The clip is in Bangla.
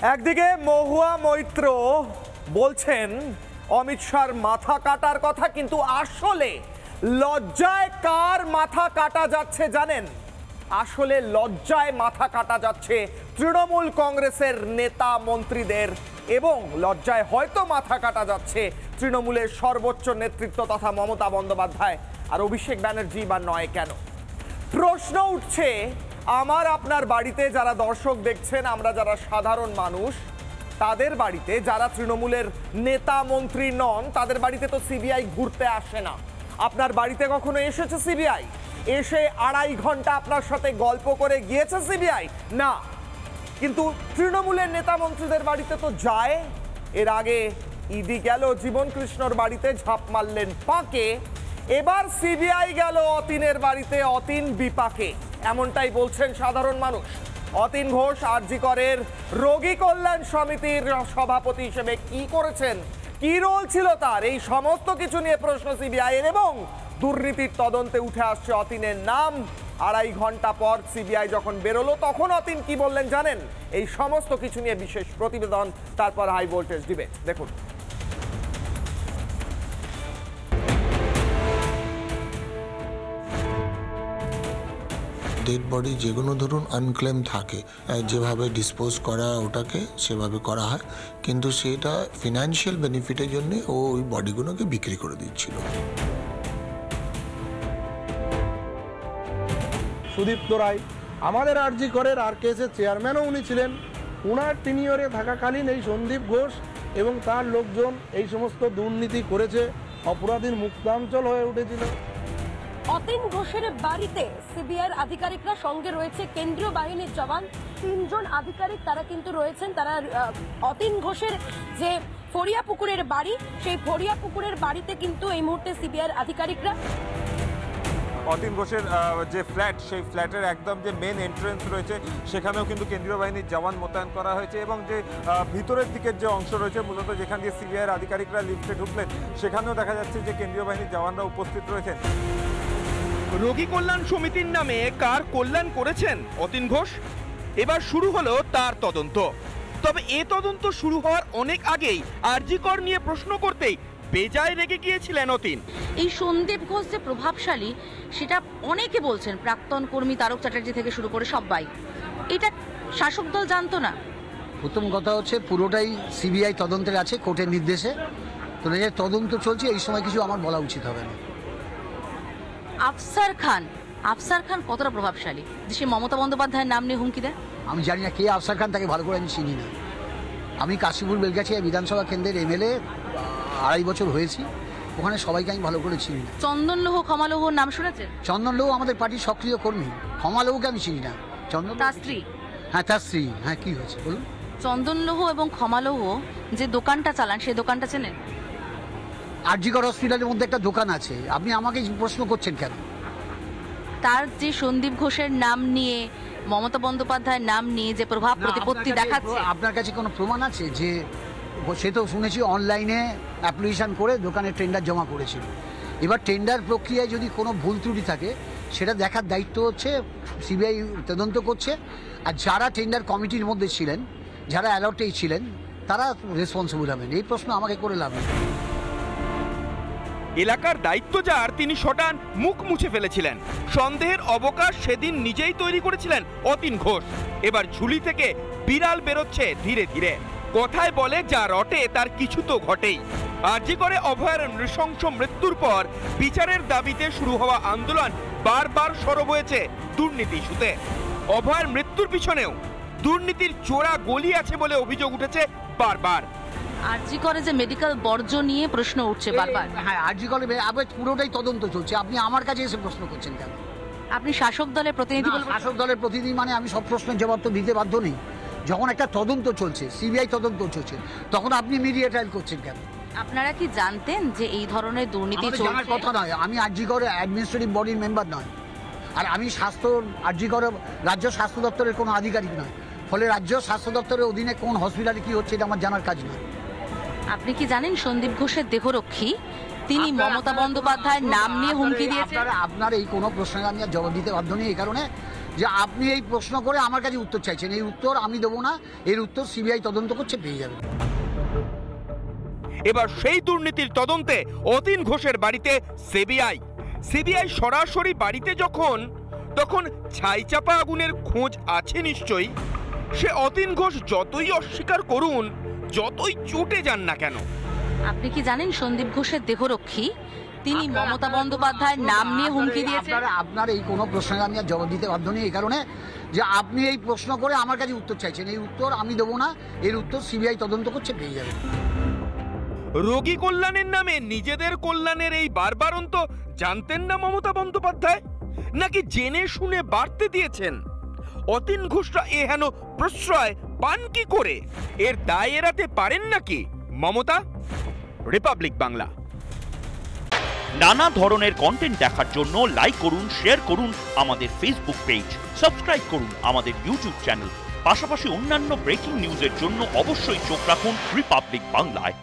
একদিকে মহুয়া মৈত্র বলছেন অমিত শাহর মাথা কাটার কথা, কিন্তু আসলে লজ্জায় কার মাথা কাটা যাচ্ছে জানেন? আসলে লজ্জায় মাথা কাটা যাচ্ছে তৃণমূল কংগ্রেসের নেতা মন্ত্রীদের, এবং লজ্জায় হয়তো মাথা কাটা যাচ্ছে তৃণমূলের সর্বোচ্চ নেতৃত্ব তথা মমতা বন্দ্যোপাধ্যায় আর অভিষেক ব্যানার্জি বা নয় কেন। প্রশ্ন উঠছে, আমার আপনার বাড়িতে যারা দর্শক দেখছেন, আমরা যারা সাধারণ মানুষ, তাদের বাড়িতে যারা তৃণমূলের নেতা মন্ত্রী নন, তাদের বাড়িতে তো সিবিআই ঘুরতে আসে না। আপনার বাড়িতে কখনো এসেছে সিবিআই? এসে 2.5 ঘন্টা আপনার সাথে গল্প করে গিয়েছে সিবিআই? না। কিন্তু তৃণমূলের নেতা মন্ত্রীদের বাড়িতে তো যায়। এর আগে ইডি গেল জীবন কৃষ্ণর বাড়িতে, ঝাঁপ মারলেন পাঁকে। এবার সিবিআই গেল অতীনের বাড়িতে, অতীন বিপাকে। এমনটাই বলছেন সাধারণ মানুষ। অতীন ঘোষ আরজি করের রোগী কল্যাণ সমিতির সভাপতি হিসেবে কি করেছেন, কি রোল ছিল তার, এই সমস্ত কিছু নিয়ে প্রশ্ন সিবিআই এর, এবং দুর্নীতির তদন্তে উঠে আসছে অতীনের নাম। 2.5 ঘন্টা পর সিবিআই যখন বেরোলো, তখন অতীন কি বললেন জানেন? এই সমস্ত কিছু নিয়ে বিশেষ প্রতিবেদন, তারপর হাই ভোল্টেজ ডিবেট। দেখুন। ডেড বডি যেগুলো ধরুন আনক্লেম থাকে, যেভাবে ডিসপোজ করা ওটাকে সেভাবে করা হয়, কিন্তু সেটা ফিনান্সিয়াল বেনিফিটের জন্য ও ওই বডিগুলোকে বিক্রি করে দিচ্ছিল। সুদীপ্ত রায় আমাদের আরজি করের আরকেএসের চেয়ারম্যানও উনি ছিলেন। উনার টিনিয়রে থাকাকালীন এই সন্দীপ ঘোষ এবং তার লোকজন এই সমস্ত দুর্নীতি করেছে, অপরাধীর মুক্তাঞ্চল হয়ে উঠেছিল। অতীন ঘোষের বাড়িতে সিবিআইয়ের আধিকারিকরা, সঙ্গে রয়েছে কেন্দ্রীয় বাহিনীর জওয়ান, 3 জন আধিকারিক তারা কিন্তু রয়েছেন। তারা অতীন ঘোষের যে ফরিয়াপুকুরের বাড়ি, সেই ফরিয়াপুকুরের বাড়িতে কিন্তু এই মুহূর্তে সিবিআইয়ের আধিকারিকরা। অতীন ঘোষের যে ফ্ল্যাট, সেই ফ্ল্যাটের একদম যে মেন এন্ট্রেন্স রয়েছে, সেখানেও কিন্তু কেন্দ্রীয় বাহিনীর জওয়ান মোতায়েন করা হয়েছে, এবং যে ভিতরের দিকের যে অংশ রয়েছে, মূলত যেখান দিয়ে সিবিআইয়ের আধিকারিকরা লিফটে ঢুকলেন, সেখানেও দেখা যাচ্ছে যে কেন্দ্রীয় বাহিনীর জওয়ানরা উপস্থিত রয়েছেন। রোগী কল্যাণ সমিতির নামে কার কল্যাণ করেছেন অতীন ঘোষ? এবার শুরু হলো তার তদন্ত। তবে এ তদন্ত শুরু হওয়ার অনেক আগেই আরজি কর নিয়ে প্রশ্ন করতেই বেজায় রেগে গিয়েছিলেন অতীন। এই সন্দীপ ঘোষ যে প্রভাবশালী, সেটা অনেকে বলছেন, প্রাক্তন কর্মী তারক চ্যাটার্জি থেকে শুরু করে সবাই। এটা শাসক দল জানতো না? প্রথম কথা হচ্ছে, পুরোটাই সিবিআই তদন্তের আছে, কোর্টের নির্দেশে। তো তদন্ত চলছে, এই সময় কিছু আমার বলা উচিত হবে না। আফসার খান কতটা প্রভাবশালী যে সে মমতা বন্দ্যোপাধ্যায়ের নাম নিয়ে হুমকি দেয়? আমি জানি না কে আফসার খান, তাকে ভালো করে আমি চিনি না। আমি কাশীপুর বেলগাছিয়া বিধানসভা কেন্দ্রের এমএলএ 2.5 বছর হয়েছি, ওখানে সবাইকে আমি ভালো করে চিনি না। চন্দন লৌহ, ক্ষমা লৌহর নাম শুনেছেন? চন্দন লৌহ আমাদের পার্টির সক্রিয় কর্মী। ক্ষমা লৌহকে আমি চিনি না। চন্দন তার স্ত্রী? হ্যাঁ, তার স্ত্রী। হ্যাঁ, কি হয়েছে বলুন? চন্দন লৌহ এবং ক্ষমা লৌহ যে দোকানটা চালান, সেই দোকানটা চেনেন? আরজি কর হসপিটালের মধ্যে একটা দোকান আছে, আপনি আমাকে প্রশ্ন করছেন কেন? তার যে সন্দীপ ঘোষের নাম নিয়ে, মমতা বন্দ্যোপাধ্যায়ের নাম নিয়ে যে প্রভাব প্রতিপত্তি দেখাচ্ছে, আপনার কাছে কোনো প্রমাণ আছে? যে সে তো শুনেছি অনলাইনে অ্যাপ্লিকেশন করে দোকানে টেন্ডার জমা করেছিল। এবার টেন্ডার প্রক্রিয়ায় যদি কোনো ভুল ত্রুটি থাকে, সেটা দেখার দায়িত্ব হচ্ছে সিবিআই তদন্ত করছে। আর যারা টেন্ডার কমিটির মধ্যে ছিলেন, যারা অ্যালটেই ছিলেন, তারা রেসপন্সিবল হবেন। এই প্রশ্ন আমাকে করে লাভ নেই। এলাকার দায়িত্ব যার, তিনি শটান মুখ মুছে ফেলেছিলেন। সন্দেহের অবকাশ সেদিন নিজেই তৈরি করেছিলেন অতীন ঘোষ। এবার ঝুলি থেকে বিড়াল বেরোচ্ছে ধীরে ধীরে। কথায় বলে, যা রটে তার কিছু তো ঘটেই। আরজি করে অভয়ের নৃশংস মৃত্যুর পর বিচারের দাবিতে শুরু হওয়া আন্দোলন বারবার সরব হয়েছে দুর্নীতি ইস্যুতে। অভয়ের মৃত্যুর পিছনেও দুর্নীতির চোরা গলি আছে বলে অভিযোগ উঠেছে বারবার। আরজি করে যে মেডিকেল বর্জ্য নিয়ে প্রশ্ন উঠছে বারবার। হ্যাঁ, আরজি করে পুরোটাই তদন্ত চলছে। আপনি আমার কাছে এসে প্রশ্ন করছেন কেন? আপনি শাসক দলের প্রতিনিধি? শাসক দলের প্রতিনিধি মানে আমি সব প্রশ্নের জবাব তো দিতে বাধ্য নেই। যখন একটা তদন্ত চলছে, সিবিআই তদন্ত চলছে, তখন আপনি মিডিয়া ট্রায়াল করছেন কেন? আপনারা কি জানতেন যে এই ধরনের দুর্নীতি চলছে? জানার কথা নয়। আমি আরজি করে অ্যাডমিনিস্ট্রেটিভ বডির মেম্বার নয়, আর আমি আরজি করে রাজ্য স্বাস্থ্য দপ্তরের কোনো আধিকারিক নয়। ফলে রাজ্য স্বাস্থ্য দপ্তরের অধীনে কোন হসপিটালে কি হচ্ছে, এটা আমার জানার কাজ নয়। আপনি কি জানেন সন্দীপ ঘোষের দেহরক্ষী, তিনি মমতা বন্দ্যোপাধ্যায়ের নাম নিয়ে হুমকি দিয়েছেন? আপনার এই কোনো প্রশ্নের আমি আর জবাব দিতে বাধ্য নেই। এই কারণে যে আপনি এই প্রশ্ন করে আমার কাছে উত্তর চাইছেন, এই উত্তর আমি দেবো না, এর উত্তর সিবিআই তদন্ত করছে, পেয়ে যাবেন। এবার সেই দুর্নীতির তদন্তে অতীন ঘোষের বাড়িতে সিবিআই সরাসরি বাড়িতে তখন ছাইচাপা আগুনের খোঁজ আছে নিশ্চয়ই। সে অতীন ঘোষ যতই অস্বীকার করুন, যতই চটে যান না কেন। আপনি কি জানেন সন্দীপ ঘোষের দেহরক্ষী তিনি মমতা বন্দ্যোপাধ্যায়ের নাম নিয়ে হুমকি দিয়েছেন? আপনার এই কোনো প্রশ্নের আমি আর জবাব দিতে বাধ্য নেই, এই কারণে যে আপনি এই প্রশ্ন করে আমার কাছে উত্তর চাইছেন, এই উত্তর আমি দেবো না, এর উত্তর সিবিআই তদন্ত করছে, পেয়ে যাবেন। রোগী কল্যাণের নামে নিজেদের কল্যাণের এই বারবারন্ত জানতেন না মমতা বন্দ্যোপাধ্যায়, নাকি জেনে শুনে বাড়তে দিয়েছেন? অতীন ঘোষরা এহেন প্রশ্রয় পান কি করে? এর দায় এড়াতে পারেন নাকি মমতা? রিপাবলিক বাংলা। নানা ধরনের কন্টেন্ট দেখার জন্য লাইক করুন, শেয়ার করুন আমাদের ফেসবুক পেজ, সাবস্ক্রাইব করুন আমাদের ইউটিউব চ্যানেল। পাশাপাশি অন্যান্য ব্রেকিং নিউজের জন্য অবশ্যই চোখ রাখুন রিপাবলিক বাংলায়।